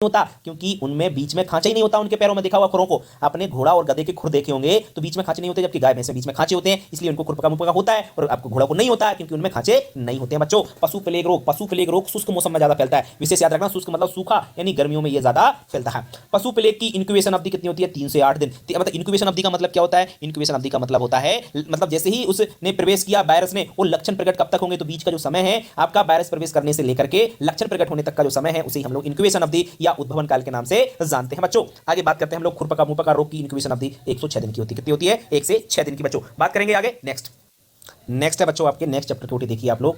होता, क्योंकि उनमें बीच में खांचा ही नहीं होता। उनके पैरों में देखा हुआ खुरों को, अपने घोड़ा और गधे के खुर देखे होंगे तो बीच में खांचे नहीं होते, जबकि गाय भैंस में बीच में खांचे होते हैं, इसलिए उनको खुरपका मुपका होता है और आपको घोड़ा को नहीं होता है, क्योंकि उनमें खांचे नहीं होते हैं। बच्चों, पशु प्लेग रोग शुष्क मौसम में ज्यादा फैलता है। विशेष याद रखना, शुष्क मतलब सूखा, यानी गर्मियों में यह ज्यादा फैलता है। पशु प्लेग की इंक्यूबेशन अवधि कितनी होती है? 3 से 8 दिन। मतलब इंक्यूबेशन अवधि का मतलब क्या होता है? इंक्यूबेशन अवधि का मतलब होता है, मतलब जैसे ही उसने प्रवेश किया वायरस ने, वो लक्षण प्रकट कब तक होंगे? तो बीच का जो समय है आपका वायरस प्रवेश करने से लेकर के लक्षण प्रकट होने तक का जो समय है उसे हम लोग इंक्यूबेशन अवधि या उद्भवन काल के नाम से जानते हैं। बच्चों, आगे बात करते हैं हम लोग खुरपका मुपका रोग की इंक्यूबेशन अवधि 106 दिन की होती है। कितनी होती है? 1 से 6 दिन की। बच्चों, बात करेंगे आगे। नेक्स्ट है बच्चों आपके नेक्स्ट चैप्टर की, देखिए आप लोग,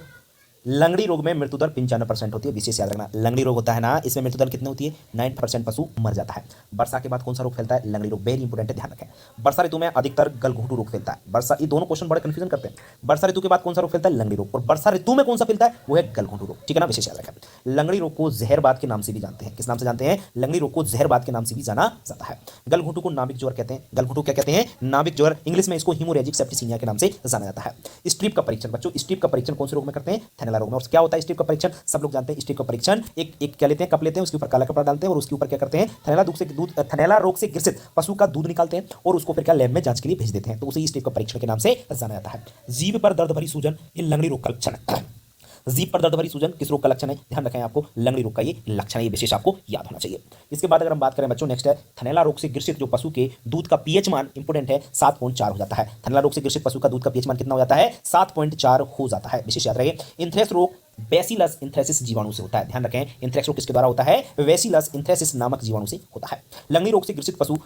लंगड़ी रोग में मृत्यु दर 95% होती है। विशेष याद रखना, लंगड़ी रोग होता है ना, इसमें मृत्यु दर कितनी होती है? 9% पशु मर जाता है। वर्षा के बाद कौन सा रोग फैलता है? लंगड़ी रोग। वेरी इंपोर्टेंट है, ध्यान रखें। वर्षा ऋतु में अधिकतर गलघोंटू रोग फैलता है। वर्षा, ये दोनों क्वेश्चन बड़े कंफ्यूजन करते हैं। वर्षा ऋतु के बाद कौन सा रोग फैलता है? लंगड़ी रोग। और वर्षा ऋतु में कौन सा फैलता है? वो है गलघोंटू रोग। ठीक है ना, विशेष याद रखें। लंगड़ी रोग को जहरबाद के नाम से भी जानते हैं। किस नाम से जानते हैं? लंगड़ी रोग को जहरबाद के नाम से भी जाना जाता है। गलघोंटू को नाभिक ज्वर कहते हैं। गलघोंटू क्या कहते हैं? नाभिक ज्वर। इंग्लिश में इसको हीमोरेजिक सेप्टिसीमिया के नाम से जाना जाता है। स्ट्रिप का परीक्षण, बच्चों स्ट्रिप का परीक्षण कौन से रोग में करते हैं? थैलेला रोग में। और क्या होता है स्ट्रिप का परीक्षण? सब लोग जानते हैं। स्ट्रिप का परीक्षण एक क्या लेते हैं, कप लेते हैं, उसके ऊपर काला कपड़ा डालते हैं और उसके ऊपर क्या करते हैं? थैलेला रोग से ग्रसित पशु का दूध निकालते हैं और उसको फिर क्या लैब में जांच के लिए भेज देते हैं। तो उसे स्ट्रिप का परीक्षण के नाम से जाना जाता है। जीभ पर दर्द भरी सूजन, ये लंगड़ी रोग का लक्षण है। जीभ पर दर्द भरी सूजन किस रोग का लक्षण है? ध्यान रखें, आपको लंगड़ी रोग का ये लक्षण है, ये विशेष आपको याद होना चाहिए। इसके बाद अगर हम बात करें बच्चों, नेक्स्ट है थनैला रोग से ग्रसित जो पशु के दूध का पीएच मान, इंपोर्टेंट है, 7.4 हो जाता है। थनैला रोग से ग्रसित पशु का दूध का पीएच मान कितना हो जाता है? 7.4 हो जाता है, विशेष याद रखें। इंथ्रेक्स रोग बैसिलस इंथ्रेसिस जीवाणु से होता है। ध्यान रखें, इंथ्रेक्स रोग किसके द्वारा होता है? बैसिलस इंथ्रेसिस नामक जीवाणु से होता है। लंगड़ी रोग से ग्रसित पशु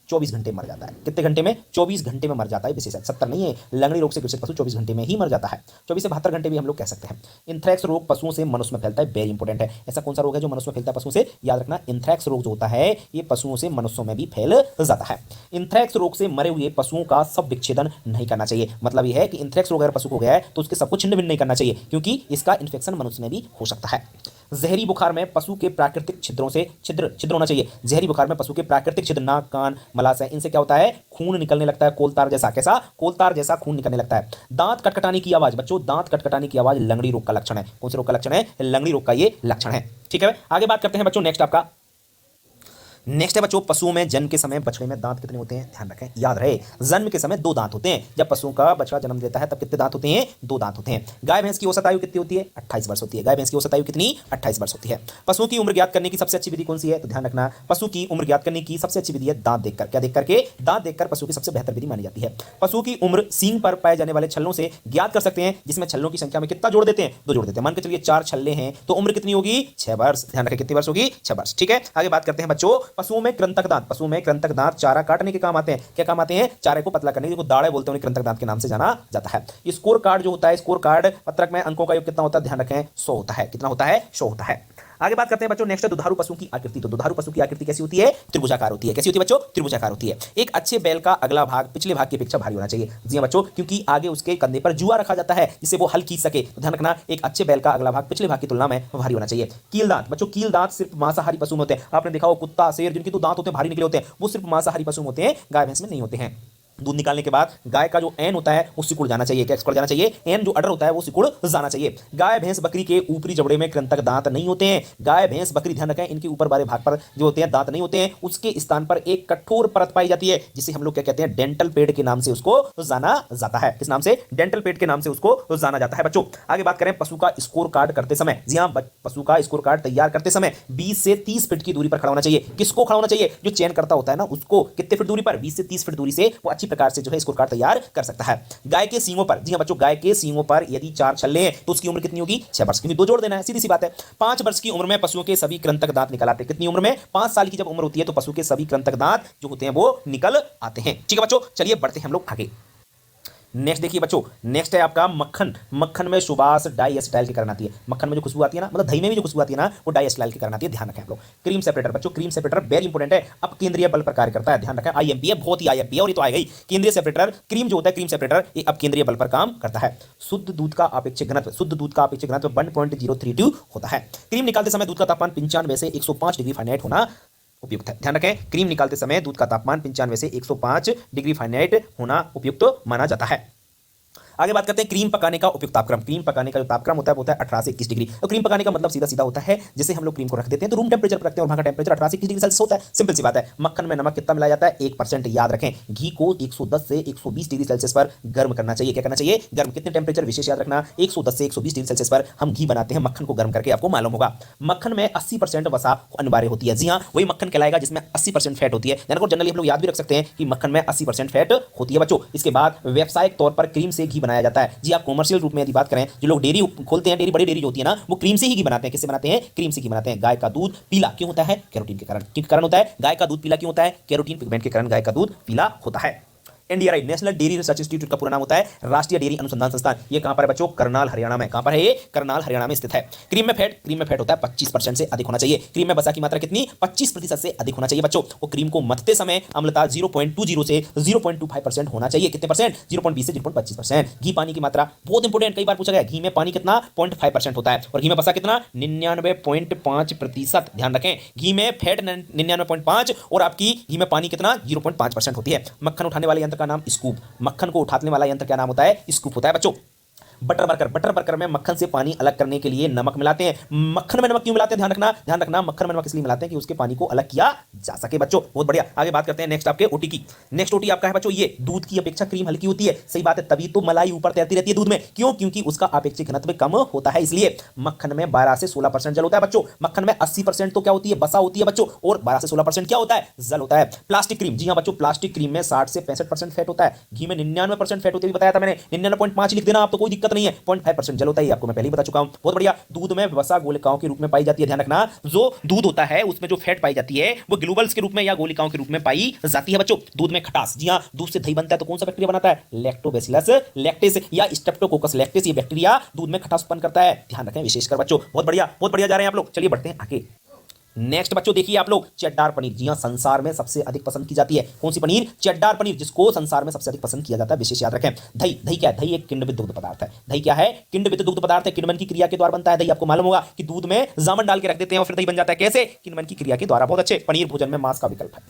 24 घंटे मर जाता है। कितने घंटे में? 24 घंटे में मर जाता है। विशेष 70 नहीं है, लंगड़ी रोग से ग्रसित पशु 24 घंटे में ही मर जाता है। 24 से 72 घंटे भी हम लोग कह सकते हैं। इंथ्रैक्स रोग पशुओं से मनुष्य में फैलता है। वेरी इंपोर्टेंट है। ऐसा कौन सा रोग है जो मनुष्य में फैलता है पशुओं से? याद रखना, इंथ्रैक्स रोग जो होता है ये पशुओं से मनुष्यों में भी फैल जाता है। इंथ्रैक्स रोग से मरे हुए पशुओं का सब विच्छेदन नहीं करना चाहिए। मतलब यह है कि इंथ्रैक्स रोग अगर पशु को गया है तो उसके सबको छिन्न भिन्न नहीं करना चाहिए, क्योंकि इसका इन्फेक्शन मनुष्य में भी हो सकता है। जहरी बुखार में पशु के प्राकृतिक छिद्रों से छिद्र होना चाहिए। जहरी बुखार में पशु के प्राकृतिक छिद्र, नाक, कान, मलाशय, इनसे क्या होता है? खून निकलने लगता है, कोलतार जैसा। कैसा? कोलतार जैसा खून निकलने लगता है। दांत कटकटाने की आवाज, बच्चों दांत कटकटाने की आवाज लंगड़ी रोग का लक्षण है। कौन से रोग का लक्षण है? लंगड़ी रोग का ये लक्षण है। ठीक है, आगे बात करते हैं बच्चों। नेक्स्ट है बच्चों, पशुओं में जन्म के समय बछड़े में दांत कितने होते हैं? ध्यान रखें, याद रहे, जन्म के समय 2 दांत होते हैं। जब पशुओं का बछड़ा जन्म देता है तब कितने दांत होते हैं? 2 दांत होते हैं। गाय भैंस की औसत आयु कितनी होती है? 28 वर्ष होती है। गाय भैंस की औसत आयु कितनी? 28 वर्ष होती है। पशुओं की उम्र ज्ञात करने की सबसे अच्छी विधि कौन सी है? तो ध्यान रखना, पशु की उम्र ज्ञात करने की सबसे अच्छी विधि है दांत देखकर। क्या देख करके? दांत देखकर पशु की सबसे बेहतर विधि मानी जाती है। पशु की उम्र सींग पर पाए जाने वाले छल्लों से ज्ञात कर सकते हैं, जिसमें छल्लों की संख्या में कितना जोड़ देते हैं? 2 जोड़ देते हैं। मान के चलिए 4 छल्ले हैं तो उम्र कितनी होगी? 6 वर्ष। ध्यान रखें, कितनी वर्ष होगी? 6 वर्ष। ठीक है, आगे बात करते हैं बच्चों, पशुओं में कृंतक दांत चारा काटने के काम आते हैं। क्या काम आते हैं? चारे को पतला करने के, दाढ़े बोलते हैं उन्हें, कृंतक दांत के नाम से जाना जाता है। स्कोर कार्ड जो होता है, स्कोर कार्ड पत्रक में अंकों का योग कितना होता है? ध्यान रखें, 100 होता है। कितना होता है? 100 होता है। आगे बात करते हैं बच्चों, नेक्स्ट दुधारू पशु की आकृति। तो दुधारू पशु की आकृति कैसी होती है? त्रिभुजाकार होती है। कैसी होती है बच्चों? त्रिभुजाकार होती है। एक अच्छे बैल का अगला भाग पिछले भाग की अपेक्षा भारी होना चाहिए। जी हां बच्चों, क्योंकि आगे उसके कंधे पर जुआ रखा जाता है जिससे वो हल खींच सके। तो ध्यान रखना, एक अच्छे बैल का अगला भाग पिछले भाग की तुलना में भारी होना चाहिए। कील दांत, बच्चों कील दांत सिर्फ मांसाहारी पशु में होते हैं। आपने देखा हो कुत्ता, शेर, जिनके तो दांत होते हैं भारी निकले होते हैं, वो सिर्फ मांसाहारी पशु में होते हैं, गाय भैंस में नहीं होते हैं। दूध निकालने के बाद गाय का जो एन होता है वो सिकुड़ जाना चाहिए। क्या सिकुड़ जाना चाहिए? एन जो अडर होता है वो सिकुड़ जाना चाहिए। गाय भैंस बकरी के ऊपरी जबड़े में कृंतक दांत नहीं होते हैं। गाय भैंस बकरी, ध्यान रखें, इनके ऊपर वाले भाग पर जो होते हैं दांत नहीं होते हैं। उसके स्थान पर एक कठोर परत पाई जाती है जिसे हम लोग क्या कहते हैं? डेंटल पेड के नाम से उसको जाना जाता है। किस नाम से? डेंटल पेड के नाम से उसको जाना जाता है। बच्चों, आगे बात करें पशु का स्कोर कार्ड करते समय। जी हाँ, पशु का स्कोर कार्ड तैयार करते समय 20 से 30 फीट की दूरी पर खड़ा होना चाहिए। किसको खड़ा होना चाहिए? जो चयन करता होता है ना, उसको कितने फीट दूरी पर? 20 से 30 फीट दूरी से वो अच्छी प्रकार से जो है स्कोर कार्ड तैयार कर सकता है। गाय के सींगों पर, जी हां बच्चों, गाय के सींगों पर यदि 4 छल्ले हैं तो उसकी उम्र कितनी होगी? 6 वर्ष, क्योंकि 2 जोड़ देना है, सीधी सी बात है। 5 वर्ष की उम्र में पशुओं के सभी कृंतक दांत निकल आते हैं। कितनी उम्र में? 5 साल की जब उम्र होती है तो पशु के सभी कृंतक दांत जो होते हैं वो निकल आते हैं। ठीक है बच्चों, चलिए बढ़ते हैं हम लोग आगे। नेक्स्ट देखिए बच्चों, नेक्स्ट है आपका मक्खन। मक्खन में सुबास डाई एसिटाइल के कारण आती है। मक्खन में जो खुशबू आती है ना, मतलब दही में भी जो खुशबू आती है ना, वो डाई एसिटाइल के कारण आती है। ध्यान रखें आप लोग। क्रीम सेपरेटर, बच्चों क्रीम सेपरेटर वेरी इंपॉर्टेंट है, अब केंद्रीय बल पर कार्य करता है। ध्यान रखें, आईएमपी है, बहुत ही आईएमपी है और ये तो आ गई। केंद्रीय सेपरेटर क्रीम जो होता है, क्रीम सेपरेटर, ये अब केंद्रीय बल पर काम करता है। शुद्ध दूध का अपेक्षित घनत्व 1.032 होता है। क्रीम निकालते समय दूध का तापमान 95 से 105 डिग्री फ़ारेनहाइट होना उपयुक्त है। ध्यान रखें, क्रीम निकालते समय दूध का तापमान 95 से 105 डिग्री फ़ारेनहाइट होना उपयुक्त माना जाता है। आगे बात करते हैं क्रीम पकाने का उपयुक्त तापक्रम। क्रीम पकाने का जो तापक्रम होता है वो होता है 18 से 21 डिग्री। तो क्रीम पकाने का मतलब सीधा सीधा होता है जैसे हम लोग क्रीम को रख देते हैं तो रूम टेम्परेचर पर रखते हैं और वहां का टेम्परेचर 18 से 21 डिग्री सेल्सियस होता है। सिंपल सी बात है। मक्खन में नमक कितना मिलाया जाता है? 1%। याद रखें, घी को 110 से 120 डिग्री सेल्सियस पर गर्म करना चाहिए। क्या करना चाहिए? गर्म। कितने टेम्परेचर विशेष याद रखना, 110 से 120 डिग्री सेल्सियस पर हम घी बनाते हैं मक्खन को गर्म करके, आपको मालूम होगा। मक्खन में 80% वसा अनिवार्य होती है। जी हाँ, वही मक्खन कहलाएगा जिसमें 80% फैट होती है। जनरली हम लोग याद भी रख सकते हैं कि मक्खन में 80% फैट होती है बच्चों। इसके बाद व्यावसायिक तौर पर क्रीम से घी बनाया जाता है। जी आप कॉमर्शियल रूप में यदि बात करें, जो लोग डेयरी खोलते हैं, डेयरी बड़ी डेयरी होती है ना, वो क्रीम से ही घी बनाते हैं। किससे बनाते हैं? क्रीम से घी बनाते हैं। गाय का दूध पीला क्यों होता है? कैरोटीन के कारण। किस कारण होता है गाय का दूध पीला? क्यों होता है? कैरोटीन पिगमेंट के कारण गाय का दूध पीला होता है। NDRI national dairy research institute का पूरा नाम होता है राष्ट्रीय डेयरी अनुसंधान संस्थान। ये कहां पर है बच्चों? करनाल हरियाणा में। कहां पर है ये? करनाल हरियाणा में स्थित है। क्रीम में फैट होता है 25% से अधिक होना चाहिए। क्रीम में वसा की मात्रा कितनी? 25% से अधिक होना चाहिए बच्चों। और क्रीम को मथते समय अम्लता 0.20 से 0.25% होना चाहिए। कितने परसेंट? 0.20 से 0.25%। घी पानी की मात्रा बहुत इंपॉर्टेंट, कई बार पूछा गया। घी में पानी कितना? 0.5% होता है। और घी में वसा कितना? 99.5%। ध्यान रखें, घी में फैट 99.5 और आपकी घी में पानी कितना? 0.5% होती है। मक्खन उठाने वाले यंत्र का नाम स्कूप। मक्खन को उठाने वाला यंत्र क्या नाम होता है? स्कूप होता है बच्चों। बटर बर्कर में मक्खन से पानी अलग करने के लिए नमक मिलाते हैं। मक्खन में नमक क्यों मिलाते हैं? ध्यान रखना मक्खन में नमक इसलिए मिलाते हैं कि उसके पानी को अलग किया जा सके बच्चों। बहुत बढ़िया। आगे बात करते हैं नेक्स्ट आपके ओटी की। नेक्स्ट ओटी आपका है बच्चों ये, दूध की अपेक्षा क्रीम हल्की होती है। सही बात है, तभी तो मलाई ऊपर तैरती रहती है दूध में। क्यों? क्योंकि उसका अपेक्षित घनत्व कम होता है इसलिए। मक्खन में 12 से 16% जल होता है बच्चों। मक्खन में 80% तो क्या होती है? बसा होती है बच्चों, और 12 से 16% क्या होता है? जल होता है। प्लास्टिक क्रीम, जी हाँ बच्चों, प्लास्टिक क्रीम में 60 से 65% फैट होता है। घी में 99% फैट होती है, बताया था मैंने। 99.5 लिख देना आप, तो कोई दिक्कत नहीं है। 0.5% जल होता है, आपको मैं पहले ही बता चुका हूं। बहुत बढ़िया। दूध में वसा गोलिकाओं के रूप में पाई जाती है। ध्यान रखना, जो दूध होता है उसमें जो फैट पाई जाती है वो ग्लूबल्स के रूप में या गोलिकाओं के रूप में पाई जाती है बच्चों। दूध में खटास, जी हां, दूध से दही बनता है तो कौन सा बैक्टीरिया बनाता है? लैक्टोबैसिलस लैक्टेस या स्ट्रेप्टोकोकस लैक्टेस, ये बैक्टीरिया दूध में खटास उत्पन्न करता है। ध्यान रखें विशेषकर बच्चों। बहुत बढ़िया जा रहे हैं आप लोग। चलिए बढ़ते हैं आगे। नेक्स्ट बच्चों देखिए आप लोग, चेड्डार पनीर। जी हां, संसार में सबसे अधिक पसंद की जाती है। कौन सी पनीर? चेड्डार पनीर, जिसको संसार में सबसे अधिक पसंद किया जाता है। विशेष याद रखें। दही क्या है? दही एक किण्वित दुग्ध पदार्थ है। दही क्या है? किण्वित दुग्ध पदार्थ है। किण्वन की क्रिया के द्वारा बनता है दही। आपको मालूम होगा कि दूध में जामन डाल के रख देते हैं और फिर दही बन जाता है। कैसे? किण्वन की क्रिया के द्वारा। बहुत अच्छे। पनीर भोजन में मांस का विकल्प है।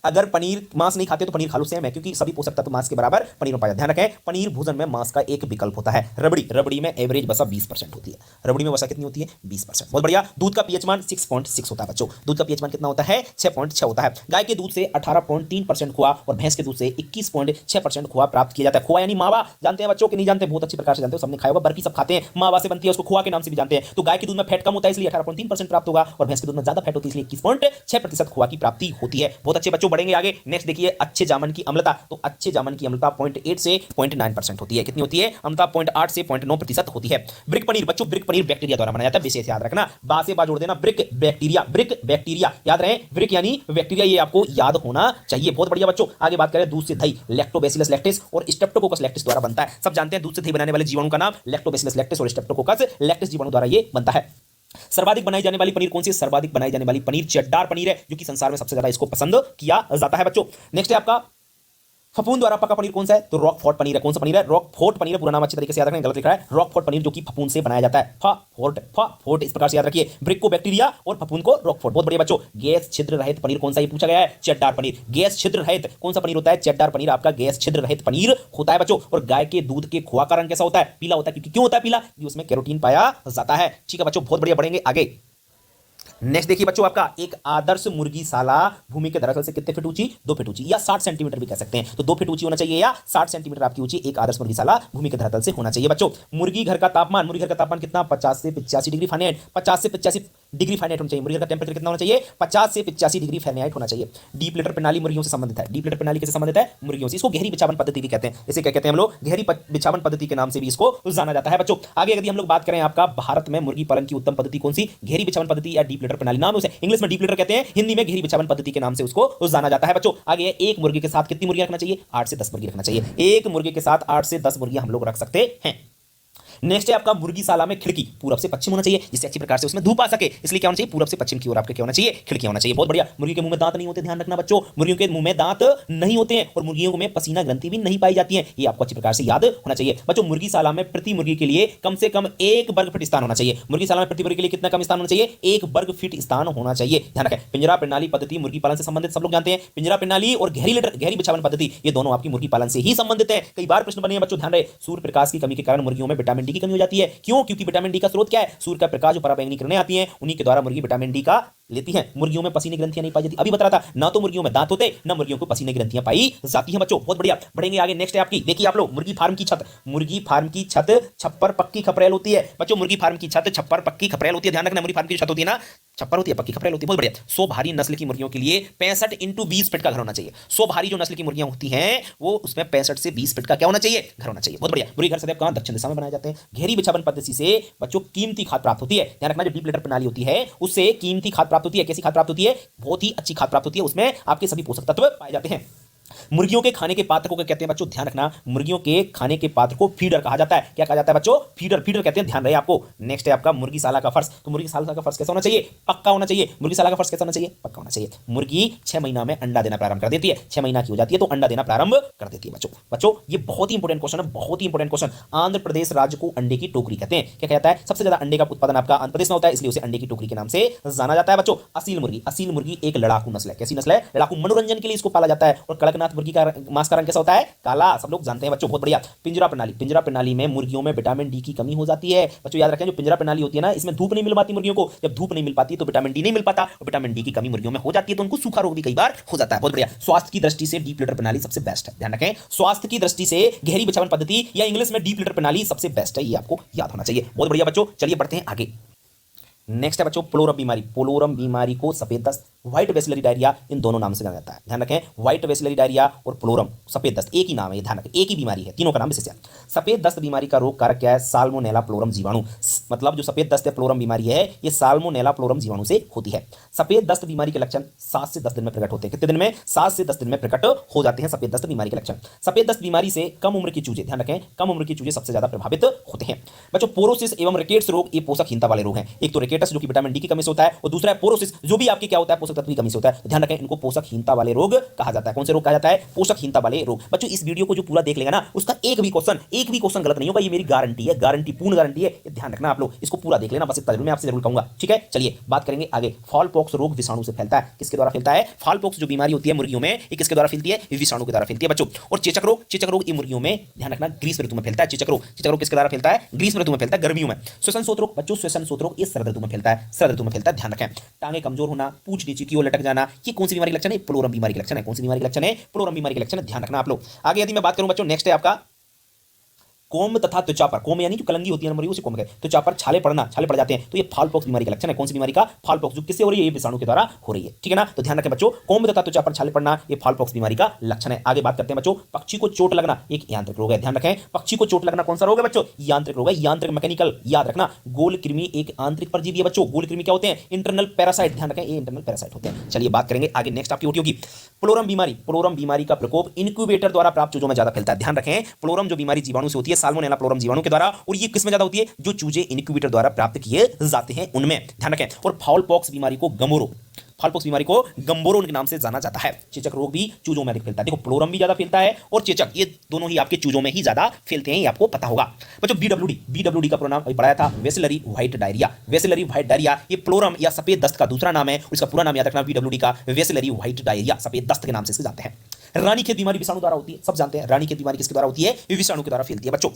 अगर पनीर मांस नहीं खाते तो पनीर खा लो, सेम है, क्योंकि सभी पोषक तत्व मांस के बराबर पनीर में पाया जाता है। ध्यान रखें, पनीर भोजन में मांस का एक विकल्प होता है। रबड़ी में एवरेज वसा 20% होती है। रबड़ी में वसा कितनी होती है? 20%। बहुत बढ़िया। दूध का पीएच मान 6.6 होता है बच्चों। दूध का पीएच मान कितना होता है? 6.6 होता है। गाय के दूध से 18.3% खोआ और भैंस के दूध से 21.6% खोआ प्राप्त किया जाता है। खोआ यानी मावा, जानते हैं बच्चों कि नहीं जानते? बहुत अच्छी प्रकार से जानते हो, सबने खाया होगा। बर्फी सब खाते हैं, मावा से बनती है, उसको खोआ के नाम से भी जानते हैं। तो गाय के दूध में फैट कम होता है इसलिए 18.3% प्राप्त होगा, और भैंस के दूध में ज्यादा फैट होती है इसलिए 21.6% खोआ की प्राप्ति होती है। बहुत अच्छे बच्चों, बढ़ेंगे आगे। नेक्स्ट देखिए, अच्छे जामन की अम्लता। तो अच्छे जामन की अम्लता 0.8 से 0.9% होती है। कितनी होती है? अम्लता 0.8 से 0.9% होती है। ब्रिक पनीर बच्चों, ब्रिक पनीर बैक्टीरिया द्वारा बनाया जाता है। विशेष याद रखना, बा से बा जोड़ देना, ब्रिक बैक्टीरिया याद रहे। ब्रिक यानी बैक्टीरिया, ये आपको याद होना चाहिए। बहुत बढ़िया बच्चों। आगे बात करें दूध से दही, लैक्टोबैसिलस लैक्टेस और स्ट्रेप्टोकोकस लैक्टेस द्वारा बनता है। सब जानते हैं दूध से दही बनाने वाले जीवाणु का नाम लैक्टोबैसिलस लैक्टेस और स्ट्रेप्टोकोकस लैक्टेस जीवाणु द्वारा ये बनता है। सर्वाधिक बनाई जाने वाली पनीर कौन सी? सर्वाधिक बनाई जाने वाली पनीर चेड्डार पनीर है, जो कि संसार में सबसे ज्यादा इसको पसंद किया जाता है बच्चों। नेक्स्ट है आपका फफूंद द्वारा पका पनीर कौन सा है? तो रॉकफोर्ट पनीर है। कौन सा पनीर है? रॉकफोर्ट पनीर। पूरा नाम अच्छी तरीके से याद रखना, गलत लिखा है। रॉकफोर्ट पनीर जो कि फफूंद से बनाया जाता है। फोर्ट इस प्रकार से याद रखिए। ब्रिक को बैक्टीरिया और फफूंद को रॉकफोर्ट। बहुत बढ़िया बच्चों। गैस छिद्र रहित पनीर कौन सा? ये पूछा गया है। चेड्डार पनीर। गैस छिद्र रहित कौन सा पनीर होता है? चेड्डार पनीर आपका गैस छिद्र रहित पनीर होता है बच्चों। और गाय के दूध के खोआ का रंग कैसा होता है? पीला होता है। क्यों होता है पीला? क्योंकि उसमें कैरोटीन पाया जाता है। ठीक है बच्चों, बहुत बढ़िया, बढ़ेंगे आगे। नेक्स्ट देखिए बच्चों, आपका एक आदर्श मुर्गीशाला भूमि के धरातल से कितने फीट ऊंची? 2 फीट ऊंची या 60 सेंटीमीटर भी कह सकते हैं। तो 2 फीट ऊंची होना चाहिए या 60 सेंटीमीटर आपकी ऊंची एक आदर्श मुर्गीशाला भूमि के धरातल से होना चाहिए बच्चों। मुर्गी घर का तापमान कितना? 50 से 85 डिग्री फ़ारेनहाइट। 50 से 85 डिग्री फ़ारेनहाइट होना चाहिए। मुर्गी का टेंपरेचर कितना होना चाहिए? 50 से 85 डिग्री फ़ारेनहाइट होना चाहिए। डीप लिटर प्रणाली मुर्गियों से संबंधित है। डीप लिटर प्रणाली कैसे संबंधित है? मुर्गियों से। इसको गहरी बिछावन पद्धति भी कहते हैं। इसे क्या कहते हैं हम लोग? गहरी बिछावन पद्धति के नाम से भी इसको जाना जाता है बच्चों। आगे यदि हम लोग बात करें आपका भारत में मुर्गी पालन की उत्तम पद्धति कौन सी? गहरी बिछावन पद्धति या डीप लिटर प्रणाली। नाम उसे इंग्लिश में डीप लिटर कहते हैं, हिंदी में गहरी बिछावन पद्धति के नाम से उसको जाना जाता है बच्चों। आगे एक मुर्गी के साथ कितनी मुर्गियां रखना चाहिए? 8 से 10 मुर्गी रखना चाहिए। एक मुर्गी के साथ 8 से 10 मुर्गियां हम लोग रख सकते हैं। नेक्स्ट है आपका मुर्गीशाला में खिड़की पूरब से पश्चिम होना चाहिए, जिससे अच्छी प्रकार से उसमें धूप आ सके, इसलिए क्या होना चाहिए, पूरब से पश्चिम की ओर आपके क्या होना चाहिए, खिड़की होना चाहिए। बहुत बढ़िया। मुर्गी के मुंह में दांत नहीं होते, ध्यान रखना बच्चों, मुर्गियों के मुंह में दांत नहीं होते हैं और मुर्गियों में पसीना ग्रंथि भी नहीं पाई जाती है, ये आपको अच्छी प्रकार से याद होना चाहिए बच्चों। मुर्गीशाला में प्रति मुर्गी के लिए कम से कम 1 वर्ग फीट स्थान होना चाहिए। मुर्गीशाला में प्रति मुर्गी के लिए कितना कम स्थान होना चाहिए, 1 वर्ग फीट स्थान होना चाहिए, ध्यान रखें। पिंजरा प्रणाली पद्धति मुर्गी पालन से संबंधित सब लोग जानते हैं। पिंजरा प्रणाली और गहरी बिछावन पद्धति ये दोनों आपकी मुर्गी पालन से ही संबंधित है। कई बार प्रश्न बने हैं बच्चों, ध्यान रहे। सूर्य प्रकाश की कमी के कारण मुर्गियों में विटामिन डी की कमी हो जाती है। क्यों? क्योंकि विटामिन डी का स्रोत क्या है, सूर्य का प्रकाश जो पराबैंगनी किरणें आती हैं उन्हीं के द्वारा मुर्गी विटामिन डी का लेती हैं। मुर्गियों में पसीने ग्रंथियां नहीं पाई जाती, अभी बता रहा था ना, तो मुर्गियों में दांत होते ना मुर्गियों को पसीने ग्रंथियां पाई जाती हैं बच्चों। बहुत बढ़िया, बढ़ेंगे आगे। नेक्स्ट है आपकी, देखिए आप लोग, मुर्गी फार्म की छत। मुर्गी फार्म की छत छप्पर पक्की खपरेल होती है बच्चों। मुर्गी फार्म की छत छप्पर पक्की खपरेल होती है, ध्यान रखना। मुर्गी फार्म की छत होती है ना, छप्पर होती है, पक्की खपरेल होती है। बहुत बढ़िया। 100 भारी नस्ल की मुर्गियों के लिए 65 × 20 फीट का घर होना चाहिए। 100 भारी जो नस्ल की मुर्गियां होती हैं वो उसमें 65 से 20 फीट का क्या होना चाहिए, घर होना चाहिए। बहुत बढ़िया। मुर्गी घर सदैव कहां, दक्षिण दिशा में बनाए जाते हैं। गहरी बिछावन पद्धति से बच्चों कीमती खाद प्राप्त होती है, ध्यान रखना। जो डीप लिटर प्रणाली होती है उससे कीमती खाद प्राप्त होती है। कैसी खाद प्राप्त होती है, बहुत ही अच्छी खाद प्राप्त होती है, उसमें आपके सभी पोषक तत्व पाए जाते हैं। मुर्गियों के खाने के पात्र को क्या कहते हैं बच्चों, ध्यान रखना। मुर्गियों के खाने के पात्र को फीडर कहा जाता है। क्या कहा जाता है बच्चों, फीडर, फीडर कहते हैं, ध्यान रहे आपको। नेक्स्ट है आपका मुर्गीशाला का फर्श। तो मुर्गीशाला का फर्श कैसा होना चाहिए, पक्का होना चाहिए। मुर्गीशाला का फर्श कैसा होना चाहिए, पक्का होना चाहिए। मुर्गी 6 महीना में अंडा देना प्रारंभ कर देती है। 6 महीना की हो जाती है तो अंडा देना प्रारंभ कर देती है बच्चों। ये बहुत ही इंपॉर्टेंट क्वेश्चन है, बहुत ही इंपॉर्टेंट क्वेश्चन। आंध्र प्रदेश राज्य को अंडे की टोकरी कहते हैं। क्या कहता है, सबसे ज्यादा अंडे का उत्पादन आपका आंध्र प्रदेश में होता है, इसलिए उसे अंडे की टोकरी के नाम से जाना जाता है बच्चों। असील मुर्गी, असील मुर्गी एक लड़ाकू नस्ल है। कैसी नस्ल है, लड़ाकू। मनोरंजन के लिए इसको पाला जाता है। और कड़कनाथ मुर्गी का मांस का रंग कैसा होता है, काला, सब लोग जानते हैं बच्चों। बहुत बढ़िया। पिंजरा प्रणाली, पिंजरा प्रणाली में मुर्गियों में विटामिन डी की कमी हो जाती है बच्चों। याद रखें, जो पिंजरा प्रणाली होती है ना, इसमें धूप नहीं मिल पाती मुर्गियों को। जब धूप नहीं मिल पाती तो विटामिन डी नहीं मिल पाता, और विटामिन डी की कमी मुर्गियों में हो जाती है तो उनको सूखा रोग भी कई बार हो जाता है। बहुत बढ़िया। स्वास्थ्य की दृष्टि से डीप लिटर प्रणाली सबसे बेस्ट है, ध्यान रखें। स्वास्थ्य की दृष्टि से गहरी बिछावन पद्धति या इंग्लिश में डीप लिटर प्रणाली सबसे बेस्ट है, ये आपको याद होना चाहिए। बहुत बढ़िया बच्चों, चलिए बढ़ते हैं आगे। नेक्स्ट है बच्चों पोलोरम बीमारी। पोलोरम बीमारी को सफेद दस्त, व्हाइट वेसिलरी डायरिया, इन दोनों नाम से जाना जाता है, ध्यान रखें। व्हाइट वेसिलरी डायरिया और पोलोरम, सफेद दस्त, एक ही नाम है, ध्यान रखें, एक ही बीमारी है, तीनों का नाम विशेष है। सफेद दस्त बीमारी का रोग कारक क्या है, साल्मोनेला फ्लोरम जीवाणु। मतलब जो सफेद दस्त फ्लोरम बीमारी है ये साल्मोनेला फ्लोरम जीवाणु से होती है। सफेद दस्त बीमारी के लक्षण 7 से 10 दिन में प्रकट होते हैं। कितने दिन में, 7 से 10 दिन में प्रकट हो जाते हैं सफेद दस्त बीमारी के लक्षण। सफेद दस्त बीमारी से कम उम्र की चूजे, ध्यान रखें, कम उम्र की चूजे सबसे ज्यादा प्रभावित होते हैं बच्चों। पोरोसिस एवं रिकेट्स रोग ये पोषकहीनता वाले रोग हैं। एक तो रिकेट्स जो कि विटामिन डी की कमी से होता है, और दूसरा है पोरोसिस जो भी आपकी क्या होता है, पोषक तत्व की कमी से होता है। ध्यान रखें, इनको पोषकहीनता वाले रोग कहा जाता है। कौन से रोग कहा जाता है, पोषकहीनता वाले रोग। बच्चों इस वीडियो को जो पूरा देख लेगा ना, उसका एक भी क्वेश्चन गलत नहीं होगा, ये मेरी गारंटी है, गारंटी, पूर्ण गारंटी है। ध्यान रखना आप लोग, इसको पूरा देख लेना, बस इतना मैं आपसे जरूर कहूंगा, ठीक है। चलिए बात करेंगे आगे। फॉलपॉक्स रोग विषाणु से फैलता है। किसके द्वारा फैलता है, फॉलपॉक्स जो बीमारी होती है मुर्गियों में, ये किसके द्वारा फैलती है, विषाणु के द्वारा फैलती है बच्चों। और चेचक रोग, चेचक रोग ये मुर्गियों में, ध्यान रखना, ग्रीष्म ऋतु में फैलता है। चेचक रोग किसके द्वारा फैलता है, ग्रीष्म ऋतु में फैलता है, गर्मियों में। श्वसन सोत रोग बच्चों, श्वसन सोत रोग ये शरद ऋतु में फैलता है, शरद ऋतु में फैलता है, ध्यान रखें। टांगे कमजोर होना, पूंछ नीचे की ओर लटक जाना, ये कौन सी बीमारी का लक्षण है, पोलोरम बीमारी का लक्षण है। कौन सी बीमारी का लक्षण है, पोलोरम बीमारी का लक्षण है, ध्यान रखना आप लोग। आगे यदि मैं बात करूं बच्चों, नेक्स्ट है आपका कोम तथा त्वचा पर, कोम यानी जो कलंगी होती है ना मुर्गियों, उसे कोम कहते हैं। त्वचा पर छाले पड़ना, छाले पड़ जाते हैं, तो ये फॉलपॉक्स बीमारी का लक्षण है। कौन सी बीमारी का, फॉलपॉक्स, जो किससे हो रही है, ये विषाणु के द्वारा हो रही है, ठीक है ना। तो ध्यान रखें बच्चों, कोम तथा त्वचा पर छाले पड़ना ये फॉलपॉक्स बीमारी का लक्षण है। आगे बात करते हैं बच्चों, पक्षी को चोट लगना एक यांत्रिक रोग है। ध्यान रखें, पक्षी को चोट लगना कौन सा रोग है बच्चों, यांत्रिक रोग है, यांत्रिक, मैकेनिकल, याद रखना। गोल कृमि एक आंतरिक परजीवी है बच्चों। गोल कृमि क्या होते हैं, इंटरनल पैरासाइट, ध्यान रखें, ये इंटरनल पैरासाइट होते हैं। चलिए बात करेंगे आगे, नेक्स्ट आपकी होगी पोलोरम बीमारी। पोलोरम बीमारी का प्रकोप इनक्यूबेटर द्वारा प्राप्त चूजों में ज्यादा फैलता है। ध्यान रखें, पोलोरम जो बीमारी जीवाणु से होती है, साल्मोनेला फ्लोरम जीवाणु के द्वारा, और ये किसमें ज्यादा होती है, जो चूजे इनक्यूबेटर द्वारा प्राप्त किए जाते हैं उनमें, ध्यान रखें। और फाउलपॉक्स बीमारी को गमोरो, फाउलपॉक्स बीमारी को गंबोरो के नाम से जाना जाता है। चेचक रोग भी चूजों में अधिक फैलता है। देखो पोलोरम भी ज्यादा फैलता है और चेचक, ये दोनों ही आपके चूजों में ही ज्यादा फैलते हैं, ये आपको पता होगा बच्चों। बीडब्ल्यूडी का प्रोनाम अभी पढ़ाया था, वेसिलरी व्हाइट डायरिया। वेसिलरी व्हाइट डायरिया ये पोलोरम या सफेद दस्त का दूसरा नाम है, उसका पूरा नाम याद रखना, बीडब्ल्यूडी का वेसिलरी व्हाइट डायरिया, सफेद दस्त के नाम से इसे जानते हैं। रानीखेत बीमारी विषाणु द्वारा होती है, सब जानते हैं। रानीखेत बीमारी किसके द्वारा होती है, विषाणु के द्वारा फैलती है बच्चों।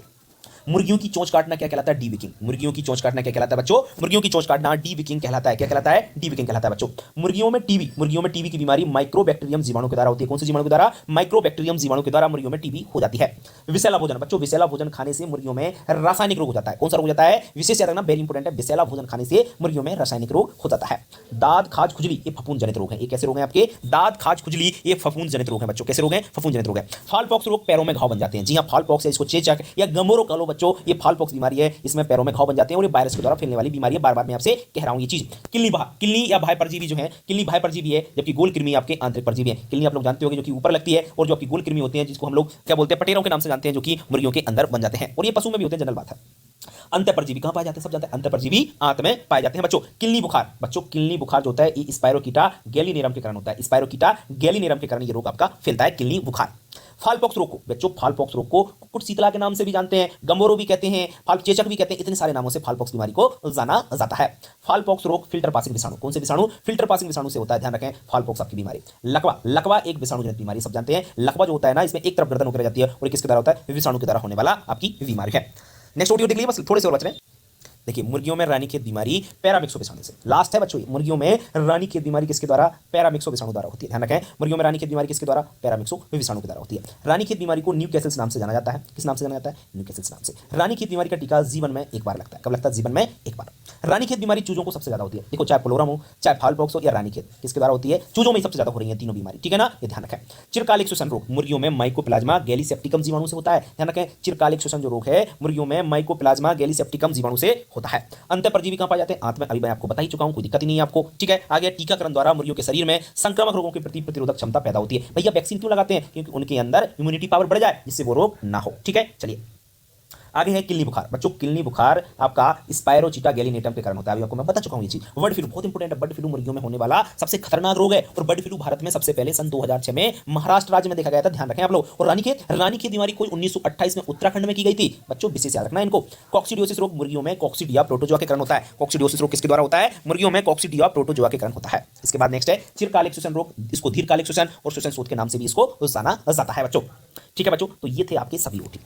मुर्गियों की चोंच काटना क्या कहलाता है, डीविकिंग। मुर्गियों की चोंच काटना क्या कहलाता है बच्चों, मुर्गियों की चोंच काटना डीविकिंग कहलाता है। क्या कहलाता है, डीविकिंग कहलाता है बच्चों। मुर्गियों में टीबी की बीमारी माइक्रोबैक्टीरियम जीवाणु के द्वारा होती है। कौन सी जीवाणु के द्वारा, माइक्रोबैक्टीरियम जीवाणु के द्वारा मुर्गियों में टीबी हो जाती है। विषैला भोजन बच्चों, विषैला भोजन खाने से मुर्गियों में रासायनिक रोग हो जाता है। कौन सा रोग हो जाता है, विशेष याद रखना, वेरी इंपॉर्टेंट है, विषैला भोजन खाने से मुर्गियों में रासायनिक रोग हो जाता है। दाद खाज खुजली ये फफूंद जनित रोग है। ये कैसे रोग है आपके, दाद खाज खुजली ये फफूंद जनित रोग है बच्चों। कैसे रोग है, फफूंद जनित रोग है। फॉलपॉक्स रोग पैरों में घाव बन जाते हैं। जी हां, फॉलपॉक्स है, इसको चेचक या गमोरो कह लो बच्चों, ये फॉलपॉक्स बीमारी है, इसमें पैरों में घाव बन जाते हैं और ये वायरस के द्वारा फैलने वाली बीमारी है। बार बार मैं आपसे कह रहा हूं ये चीज। किल्ली या भाई परजीवी जो है, किल्ली भाई परजीवी है, जबकि गोल कृमि आपके आंतरिक परजीवी है। किल्ली आप लोग जानते होंगे जो कि ऊपर लगती है, और जो आपकी गोल कृमि होती है जिसको हम लोग क्या बोलते हैं, पटेरों के नाम से जानते हैं, जो कि मुर्गियों के अंदर बन जाते हैं, और ये पशु में भी होते हैं, जनरल बात है। अंत परजीवी कहां पाए जाते हैं? सब जानते हैं, अंत परजीवी आंत में पाए जाते हैं बच्चों। किलनी बुखार, बच्चों किलनी बुखार जो होता है ये स्पाइरोकीटा गैलीनेरम के कारण होता है। स्पाइरोकीटा गैलीनेरम के कारण ये रोग आपका फैलता है, किलनी बुखार। फालपॉक्स रोग को बच्चों, फालपॉक्स रोग को कुकुट शीतला के नाम से भी जानते हैं, गंबोरो भी कहते हैं, फाल चेचक भी कहते हैं, इतने सारे नामों से फालपॉक्स बीमारी को जाना जाता है। फालपॉक्स रोग फिल्टर पासिंग विषाणु, कौन से विषाणु? फिल्टर पासिंग विषाणु से होता है, ध्यान रखें। फालपॉक्स आपकी बीमारी। लकवा, लकवा एक विषाणु जनित बीमारी, सब जानते हैं। लकवा जो होता है ना, इसमें एक तरफ गर्दन होकर जाती है और किसके द्वारा होता है? विषाणु के द्वारा होने वाला आपकी बीमारी है। नेक्स्ट ऑडियो देख लीजिए, बस थोड़े से और बच रहे हैं। देखिए मुर्गियों में रानीखेत बीमारी पैरामिक्सो विषाणु से। लास्ट है बच्चों, मुर्गियों में रानीखेत बीमारी किसके द्वारा? पैरामिक्सो विषाणु द्वारा होती है, ध्यान रखें। मुर्गियों में रानीखेत बीमारी किसके द्वारा? पैरामिक्सो विषाणु के द्वारा होती है। रानीखेत बीमारी को न्यूकैसल्स नाम से जाना जाता है। किस नाम से जाना जाता है? न्यूकैसल्स नाम से। रानीखेत बीमारी का टीका जीवन में एक बार लगता है। कब लगता है? जीवन में एक बार। रानीखेत बीमारी चूजों को सबसे ज्यादा होती है। देखो चाहे प्लोरम हो, चाहे फालपॉक्स हो या रानीखेत, किसके द्वारा होती है? चूजों में सबसे ज्यादा हो रही है तीनों बीमारी, ठीक है ना, ये ध्यान रखें। चिरकालिक श्वसन रोग मुर्गियों में माइकोप्लाज्मा गैलीसेप्टिकम जीवाणु से होता है, ध्यान रखें। चिरकालिक श्वसन जो रोग है मुर्गियों में माइकोप्लाज्मा गैलीसेप्टिकम जीवाणु से होता है। अंत परजीवी कहां पाए जाते हैं? आंत में, अभी मैं आपको बता ही चुका हूं, कोई दिक्कत ही नहीं है आपको, ठीक है। आगे टीकाकरण द्वारा मुर्गियों के शरीर में संक्रामक रोगों के प्रति प्रतिरोधक क्षमता पैदा होती है। भैया वैक्सीन क्यों लगाते हैं? क्योंकि उनके अंदर इम्यूनिटी पावर बढ़ जाए, जिससे वो रोग ना हो, ठीक है। चलिए आगे है किलनी बुखार। बच्चों किलनी बुखार आपका स्पाइरोचीटा गैलीनेटम के कारण होता है, अभी आपको मैं बता चुका हूं ये चीज। बर्ड फ्लू बहुत इंपॉर्टेंट है, बर्ड फ्लू मुर्गियों में होने वाला सबसे खतरनाक रोग है और बर्ड फ्लू भारत में सबसे पहले सन 2006 में महाराष्ट्र राज्य में देखा गया था, ध्यान रखें आप लोग। और रानीखेत बीमारी कोई 1928 में उत्तराखंड में की गई थी बच्चों, विशेष याद रखना इनको। कॉक्सिडियोसिस रोग मुर्गियों में कॉक्सिडिया प्रोटोजोआ के कारण होता है। कॉक्सिडियोसिस रोग किसके द्वारा होता है? मुर्गियों में कॉक्सिडिया प्रोटोजोआ के कारण होता है। इसके बाद नेक्स्ट है चिरकालिक श्वसन रोग, इसको दीर्घकालिक श्वसन और श्वसन शोथ के नाम से भी इसको जाना जाता है बच्चों, ठीक है बच्चों। तो ये थे आपके सभी ओटी।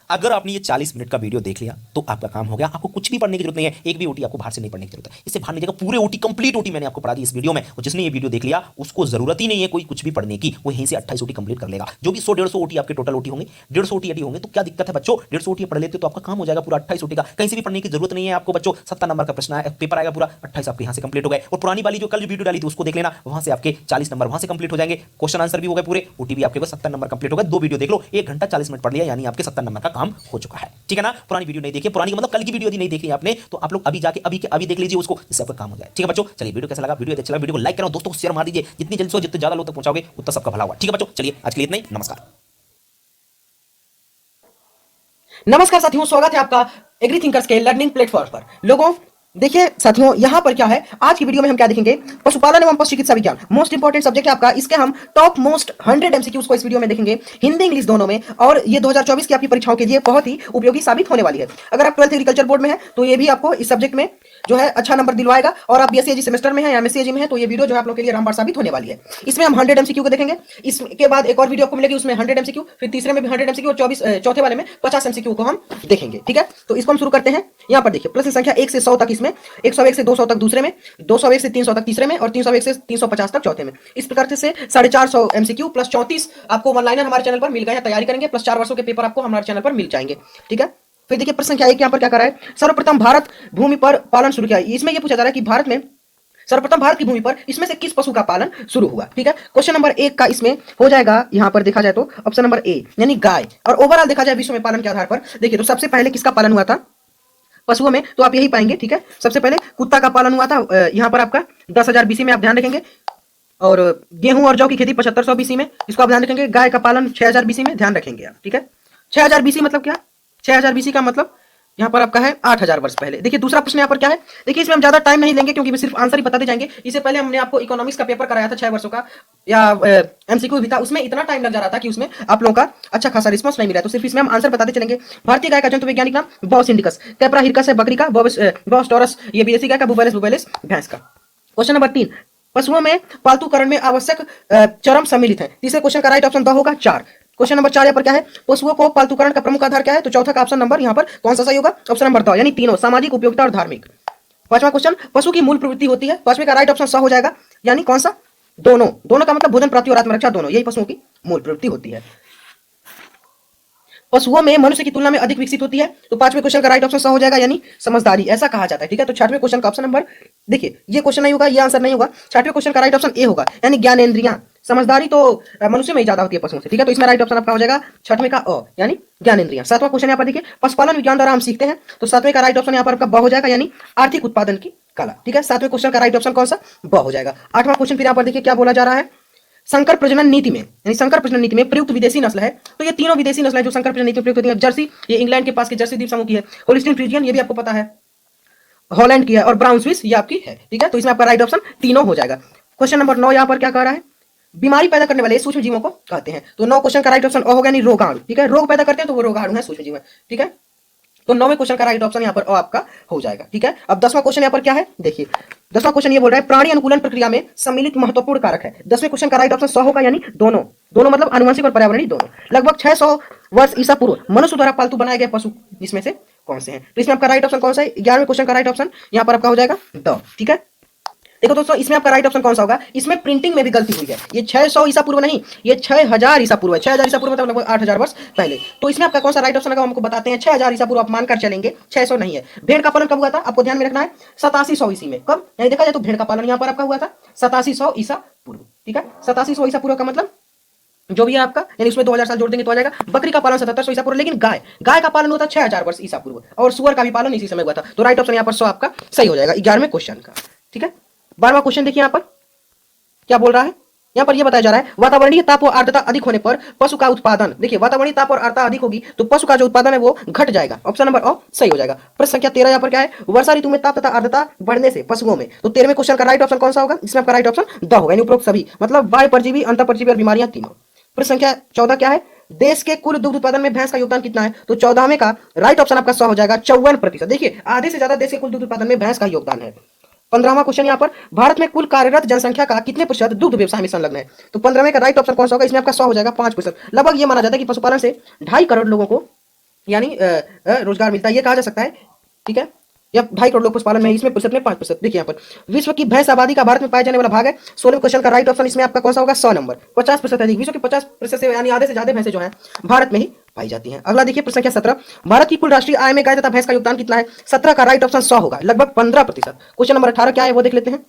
अगर आपने ये 40 मिनट का वीडियो देख लिया तो आपका काम हो गया, आपको कुछ भी पढ़ने की जरूरत नहीं है, एक भी ओटी आपको बाहर से नहीं पढ़ने की जरूरत है। इससे बाहर नहीं जाएगा, पूरे ओटी कंप्लीट ओटी मैंने आपको पढ़ा दी इस वीडियो में, और जिसने ये वीडियो देख लिया उसको जरूरत ही नहीं है कोई कुछ भी पढ़ने की, वो यहीं से 28 ओटी कंप्लीट कर लेगा। जो भी 100-150 ओटी आपके टोटल ओटी होंगे, 150 ओटी होंगे, तो क्या दिक्कत है बच्चों? 150 ओटी पढ़ लेते तो आपका काम हो जाएगा पूरा 28 ओटी का, कहीं से भी पढ़ने की जरूरत नहीं है आपको बच्चों। 70 नंबर का प्रश्न आया, पेपर आएगा पूरा, 28 आपके यहाँ से कंप्लीट हो गए। और पुरानी वाली जो कल वीडियो डाली थी उसको देख लेना, वहां से आपके 40 नंबर वहां से कंप्लीट हो जाएंगे, क्वेश्चन आंसर भी हो गए पूरे, ओटी भी आपके पास 70 नंबर कंप्लीट हो गए। 2 वीडियो देख लो, 1 घंटा 40 मिनट पढ़ लिया, यानी आपके 70 नंबर का काम हो चुका है, ठीक है ना। पुरानी वीडियो नहीं देखी, पुरानी का मतलब कल की वीडियो यदि नहीं देखी आपने, तो आप लोग अभी जाके अभी देख लीजिए उसको, इससे आपका काम हो जाए, ठीक है बच्चों। चलिए वीडियो कैसा लगा? वीडियो अच्छा लगा वीडियो को लाइक करो, दोस्तों को शेयर मार दीजिए, जितनी जल्दी से जितने ज्यादा लोग तक पहुंचाओगे उतना सबका भला होगा, ठीक है बच्चों। चलिए आज के लिए इतना ही, नमस्कार। नमस्कार साथियों, स्वागत है आपका एग्री थिंकर्स के लर्निंग प्लेटफॉर्म पर। लोगों देखिए साथियों, यहाँ पर क्या है, आज की वीडियो में हम क्या देखेंगे? पशुपालन एवं पशु चिकित्सा विज्ञान मोस्ट इंपॉर्टेंट सब्जेक्ट है आपका, इसके हम टॉप मोस्ट 100 एमसीक्यूज को इस वीडियो में देखेंगे, हिंदी इंग्लिश दोनों में, और ये 2024 की आपकी परीक्षाओं के लिए बहुत ही उपयोगी साबित होने वाली है। अगर आप 12th एग्रीकल्चर बोर्ड में है तो ये भी आपको इस सब्जेक्ट में जो है अच्छा नंबर दिलवाएगा, और आप बीएससी सेमेस्टर में है या एमएससी में है तो ये वीडियो जो है आप लोग के लिए रामबाण साबित होने वाली है। इसमें हम 100 एमसीक्यू को देखेंगे, इसके बाद एक और वीडियो आपको मिलेगी उसमें 100 एमसीक्यू, फिर तीसरे में भी 100 एमसीक्यू और चौथे वाले में 50 एमसीक्यू को हम देखेंगे, ठीक है। तो इसको हम शुरू करते हैं। यहाँ पर देखिए प्रश्न संख्या 1 से 100 तक इसमें, 101 से 200 तक दूसरे में, 201 से 300 तक तीसरे में, और 301 से 350 तक चौथे में। इस प्रकार से 450 एमसीक्यू प्लस 34 आपको वन लाइनर हमारे चैनल पर मिल गए हैं, तैयारी करेंगे, प्लस 4 वर्षों के पेपर आपको हमारे चैनल पर मिल जाएंगे, ठीक है। फिर देखिए प्रश्न संख्या 1 यहाँ पर क्या कर रहा है? सर्वप्रथम भारत भूमि पर पालन शुरू किया। इसमें यह पूछा जा रहा है कि भारत में सर्वप्रथम भारत की भूमि पर इसमें से किस पशु का पालन शुरू हुआ, ठीक है। क्वेश्चन नंबर 1 का इसमें हो जाएगा, यहां पर देखा जाए तो ऑप्शन नंबर ए यानी गाय। और ओवरऑल देखा जाए विश्व में पालन के आधार पर देखिए तो सबसे पहले किसका पालन हुआ था पशुओं में, तो आप यही पाएंगे, ठीक है। सबसे पहले कुत्ता का पालन हुआ था, यहाँ पर आपका 10,000 बीसी में आप ध्यान रखेंगे, और गेहूं और जौ की खेती 7500 बीसी में, इसको आप ध्यान रखेंगे। गाय का पालन 6000 बीसी में, ध्यान रखेंगे आप, ठीक है। 6000 बीसी मतलब क्या? 6000 बीसी का मतलब यहाँ पर आपका है 8000 वर्ष पहले। देखिए दूसरा प्रश्न यहाँ पर क्या है, देखिए इसमें हम ज्यादा टाइम नहीं लेंगे क्योंकि सिर्फ आंसर ही बताते जाएंगे। इससे पहले हमने आपको इकोनॉमिक्स का पेपर कराया था 6 वर्षों का, या एमसीक्यू भी था, उसमें इतना टाइम लग जा रहा था कि उसमें आप लोगों का अच्छा खासा रिस्पॉन्स नहीं मिला, तो सिर्फ इसमें हम आंसर बताते चलेंगे। भारतीय गाय का जंतु वैज्ञानिक नाम बॉस इंडिकस, कैप्रा हिरकस है बकरी का, बॉस टॉरस ये विदेशी गाय का, बुबेलिस भैंस का। क्वेश्चन नंबर 3, पशुओं में पालतूकरण में आवश्यक चरम सम्मिलित है। तीसरे क्वेश्चन का राइट ऑप्शन द होगा 4। क्वेश्चन नंबर 4 यहाँ पर क्या है? पशुओं को पालतूकरण का प्रमुख आधार क्या है? तो चौथा का ऑप्शन नंबर यहाँ पर कौन सा सही होगा? ऑप्शन नंबर द, यानी तीनों, सामाजिक, उपयोगिता और धार्मिक। पांचवा क्वेश्चन, पशु की मूल प्रवृत्ति होती है। पांचवे का राइट ऑप्शन स हो जाएगा, यानी कौन सा? दोनों। दोनों का मतलब भोजन प्राप्ति और आत्मरक्षा दोनों, यही पशुओं की मूल प्रवृत्ति होती है। पशुओं में मनुष्य की तुलना में अधिक विकसित होती है, तो पांचवें क्वेश्चन का राइट ऑप्शन सा हो जाएगा, यानी समझदारी, ऐसा कहा जाता है, ठीक है। तो छठवें क्वेश्चन का ऑप्शन नंबर देखिए, ये क्वेश्चन नहीं होगा, ये आंसर नहीं होगा। छठवें क्वेश्चन का राइट ऑप्शन ए होगा, यानी ज्ञानेंद्रियां। समझदारी तो मनुष्य में ही ज्यादा होती है पशुओं से, ठीक है। तो इसमें राइट ऑप्शन आपका हो जाएगा छठवें का अ, यानी ज्ञानेंद्रियां। सातवां क्वेश्चन यहाँ पर देखिए, पशुपालन विज्ञान द्वारा हम सीखते हैं, तो सातवें का राइट ऑप्शन यहाँ पर आपका ब हो जाएगा, यानी आर्थिक उत्पादन की कला, ठीक है। सातवें क्वेश्चन का राइट ऑप्शन कौन सा? ब हो जाएगा। आठवां क्वेश्चन फिर यहाँ पर देखिए क्या बोला जा रहा है, संकर प्रजनन नीति में, यानी संकर प्रजनन नीति में प्रयुक्त विदेशी नस्ल है। तो ये तीनों विदेशी नस्ल है जो संकर प्रजनन नीति में प्रयुक्त होती है। जर्सी, ये इंग्लैंड के पास की जर्सी द्वीप समूह की है। होल्स्टीन फ्रीजियन, ये भी आपको पता है, हॉलैंड की है। और ब्राउन स्विस, ये आपकी है। ठीक है, तो इसमें आपका राइट ऑप्शन तीनों हो जाएगा। क्वेश्चन नंबर 9 यहाँ पर क्या कह रहा है, बीमारी पैदा करने वाले सूक्ष्म जीवों को कहते हैं। तो 9 क्वेश्चन का राइट ऑप्शन होगा नहीं, रोगाणु। ठीक है, रोग पैदा करते हैं तो वो रोगाणु है, सूक्ष्म जीव है। ठीक है, तो 9वें क्वेश्चन का राइट ऑप्शन यहाँ पर आपका हो जाएगा। ठीक है, अब 10वां क्वेश्चन यहाँ पर क्या है, देखिए 10वां क्वेश्चन ये बोल रहा है प्राणी अनुकूलन प्रक्रिया में सम्मिलित महत्वपूर्ण कारक है। 10वें क्वेश्चन का राइट ऑप्शन 100 होगा, यानी दोनों मतलब आनुवंशिक और पर्यावरणीय दोनों। लगभग 600 वर्ष ईसा पूर्व मनुष्य द्वारा पालतू बनाए गए पशु इसमें से कौन से हैं। तो इसमें आपका राइट ऑप्शन कौन सा है, 11वें क्वेश्चन का राइट ऑप्शन यहाँ पर आपका हो जाएगा द। ठीक है, देखो दोस्तों, इसमें आपका राइट ऑप्शन कौन सा होगा, इसमें प्रिंटिंग में भी गलती हुई है। ये 600 ईसा पूर्व नहीं, ये 6000 ईसा पूर्व है। 6000 ईसा पूर्व मतलब लगभग 8000 वर्ष पहले। तो इसमें आपका कौन सा राइट ऑप्शन लगा, हमको बताते हैं। 6000 ईसा पूर्व आप मानकर चलेंगे, 600 नहीं है। भेड़ का पालन कब हुआ था, आपको ध्यान में रखना है, 8700 ईस्वी में। कब, यानी देखा जाए तो भेड़ का पालन यहाँ पर आपका हुआ था 8700 ईसा पूर्व। ठीक है, 8700 ईसा पूर्व का मतलब जो भी है आपका, यानी उसमें 2000 साल जोड़ देंगे तो आ जाएगा। बकरी का पालन 7700 ईसा पूर्व, लेकिन गाय का पालन होता 6000 वर्ष ईसा पूर्व, और सुअर का भी पालन इसी समय हुआ था। तो राइट ऑप्शन यहाँ पर 100 आपका सही हो जाएगा 11वें क्वेश्चन का। ठीक है, 12वां क्वेश्चन देखिए यहाँ पर क्या बोल रहा है। यहाँ पर यह बताया जा रहा है वातावरणीय ताप और आर्द्रता अधिक होने पर पशु का उत्पादन, देखिए वातावरणीय ताप और आर्द्रता अधिक होगी तो पशु का जो उत्पादन है वो घट जाएगा। ऑप्शन नंबर सही हो जाएगा। प्रश्न संख्या 13 यहाँ पर क्या है, वर्षा ऋतु में ताप तथा आर्द्रता बढ़ने से पशुओं में। तो 13वें क्वेश्चन का राइट ऑप्शन कौन सा होगा, इसमें आपका राइट ऑप्शन द होगा, यानी उपरोक्त सभी मतलब वायु परजीवी, अंतर परजीवी और बीमारियां तीनों। प्रश्न संख्या 14 क्या है, देश के कुल दुग्ध उत्पादन में भैंस का योगदान कितना है। तो 14वें का राइट ऑप्शन आपका 100 हो जाएगा, 54%। देखिए आधे से ज्यादा देश के कुल दुग्ध उत्पादन में भैंस का योगदान है। 15वां क्वेश्चन यहाँ पर, भारत में कुल कार्यरत जनसंख्या का कितने प्रतिशत दुग्ध व्यवसाय में संलग्न है। तो 15वें का राइट ऑप्शन कौन सा होगा, इसमें आपका 100 हो जाएगा, 5%। लगभग ये माना जाता है कि पशुपालन से 2.5 करोड़ लोगों को यानी रोजगार मिलता है, ये कहा जा सकता है। ठीक है, या 2.5 करोड़ लोग पशुपालन में, इसमें प्रतिशत में 5%। देखिए यहाँ पर विश्व की भैंस आबादी का भारत में पाए जाने वाला भाग है। 16वें क्वेश्चन का राइट ऑप्शन इसमें आपका कौन सा होगा, 100 नंबर, 50% अधिक। विश्व की 50% से यानी आधे से ज्यादा भैंसें जो है भारत में ही पाई जाती हैं। अगला देखिए प्रश्न संख्या 17, भारत की कुल राष्ट्रीय आय में गाय तथा भैंस का योगदान कितना है। 17 का राइट ऑप्शन 100 होगा, लगभग 15%। क्वेश्चन नंबर 18 क्या है वो देख लेते हैं।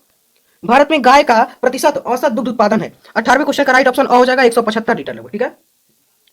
भारत में गाय का प्रतिशत औसत दुग्ध उत्पादन है। 18वें क्वेश्चन का राइट ऑप्शन हो जाएगा 175 लीटर लगभग। ठीक है,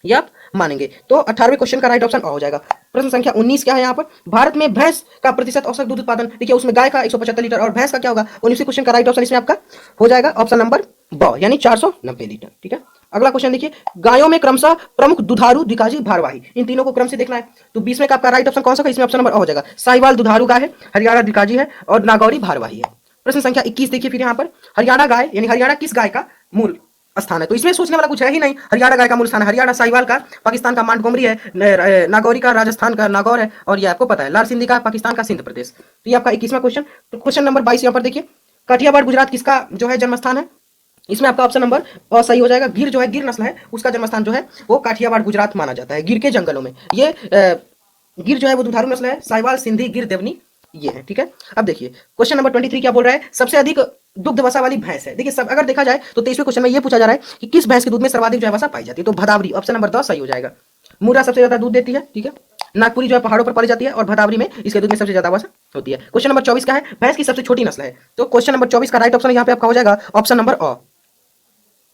ये आप मानेंगे तो 18वें क्वेश्चन का राइट ऑप्शन हो जाएगा। प्रश्न संख्या 19 क्या है यहाँ पर, भारत में भैंस का प्रतिशत औसत दूध उत्पादन, देखिए उसमें गाय का 175 लीटर और भैंस का क्या होगा। 19वें क्वेश्चन का राइट ऑप्शन इसमें आपका हो जाएगा ऑप्शन नंबर ब, यानी 490 लीटर। ठीक है, अगला क्वेश्चन देखिए, गायों में क्रमशः प्रमुख दुधारू, द्विकाजी, भारवाही, इन तीनों को क्रम से देखना है। तो 20वें का आपका राइट ऑप्शन कौन सा, इसमें ऑप्शन नंबर हो जाएगा, साहिवाल दुधारू गाय है, हरियाणा द्विकाजी है और नागौरी भारवाही है। प्रश्न संख्या 21 देखिए फिर यहाँ पर, हरियाणा गाय यानी हरियाणा किस गाय का मूल स्थान है। तो इसमें सोचने वाला कुछ है ही नहीं, हरियाणा गाय का मूल स्थान है, हरियाणा साहिवाल का पाकिस्तान का मांटगोमरी है, नागौरी का राजस्थान का नागौर है, और ये आपको पता है लाल सिंधी का पाकिस्तान का सिंध प्रदेश। तो ये आपका 21वां क्वेश्चन। तो क्वेश्चन नंबर 22 यहाँ पर देखिए, काठियावाड़ गुजरात किसका जो है जन्म स्थान है। इसमें आपका ऑप्शन नंबर सही हो जाएगा, गिर जो है, गिर नस्ल है, उसका जन्मस्थान जो है वो काठियावाड़ गुजरात माना जाता है। गिर के जंगलों में ये गिर जो है वो दुधारू नस्ल है, साहिवाल, सिंधी, गिर, देवनी ये है। ठीक है, अब देखिए क्वेश्चन नंबर 23 क्या बोल रहा है, सबसे अधिक दुग्ध वसा वाली भैंस है। देखिए सब अगर देखा जाए तो 23वें क्वेश्चन में ये पूछा जा रहा है कि किस भैंस के दूध में सर्वाधिक जो है वसा पाई जाती है। तो भदावरी, ऑप्शन नंबर 10 सही हो जाएगा। मुर्रा सबसे ज्यादा दूध देती है। ठीक है, नागपुरी जो है पहाड़ों पर पाई जाती है और भदावरी में इसके दूध में सबसे ज्यादा वसा होती है। क्वेश्चन नंबर 24 क्या है, भैंस की सबसे छोटी नस्ल है। तो क्वेश्चन नंबर 24 का राइट ऑप्शन यहाँ पे आपका हो जाएगा ऑप्शन नंबर अ।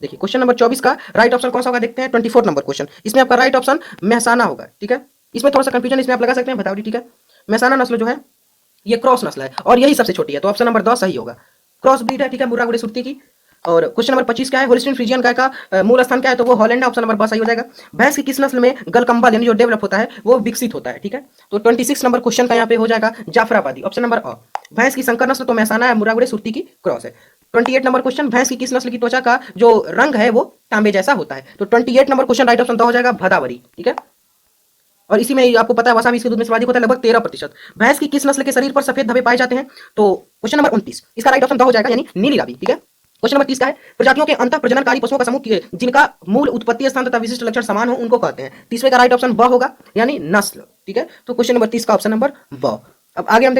देखिए क्वेश्चन नंबर 24 का राइट ऑप्शन कौन सा होगा देखते हैं। 24 नंबर क्वेश्चन, इसमें आपका राइट ऑप्शन मेहसाना होगा। ठीक है, इसमें थोड़ा सा कंफ्यूजन इसमें आप लगा सकते हैं भदावरी। ठीक है, मेहसाना नस्ल जो है ये क्रॉस नस्ल है और यही सबसे छोटी है, तो ऑप्शन नंबर 10 सही होगा, क्रॉस ब्रीड है। ठीक है, मुर्रा गुड़े सुरती की। और क्वेश्चन नंबर 25 क्या है, होल्स्टीन फ्रीजियन गाय का मूल स्थान क्या है। तो वो हॉलैंड है, ऑप्शन नंबर 12 सही हो जाएगा। भैंस की किस नस्ल में गलकंबा यानी जो डेवलप होता है वो विकसित होता है। ठीक है, तो 26 नंबर क्वेश्चन का यहाँ पे हो जाएगा जाफराबादी, ऑप्शन नंबर अ। भैंस की संकर नस्ल तो मेहसाना है, मुर्रा गुड़े सुरती की क्रॉस है। 28 नंबर क्वेश्चन, भैंस की किस नस्ल की त्वचा का जो रंग है वो तांबे जैसा होता है। तो 28 नंबर क्वेश्चन राइट ऑप्शन तो हो जाएगा भदावरी। ठीक है, और इसी में आपको पता है वसा भी इसके दूध में सर्वाधिक होता है, लगभग 13%। भैंस की किस नस्ल के शरीर पर सफेद धब्बे पाए जाते हैं। तो क्वेश्चन नंबर 29 इसका राइट ऑप्शन तो हो जाएगा, यानी नीली रावी। ठीक है, क्वेश्चन नंबर 30 का है, प्रजातियों के अंतः प्रजननकारी पशुओं का समूह जिनका मूल उत्पत्ति स्थान तथा विशिष्ट लक्षण समान हो उनको कहते हैं। 30वें का राइट ऑप्शन ब होगा, यानी नस्ल। ठीक है, तो क्वेश्चन नंबर 30 का ऑप्शन नंबर ब। अब आगे हम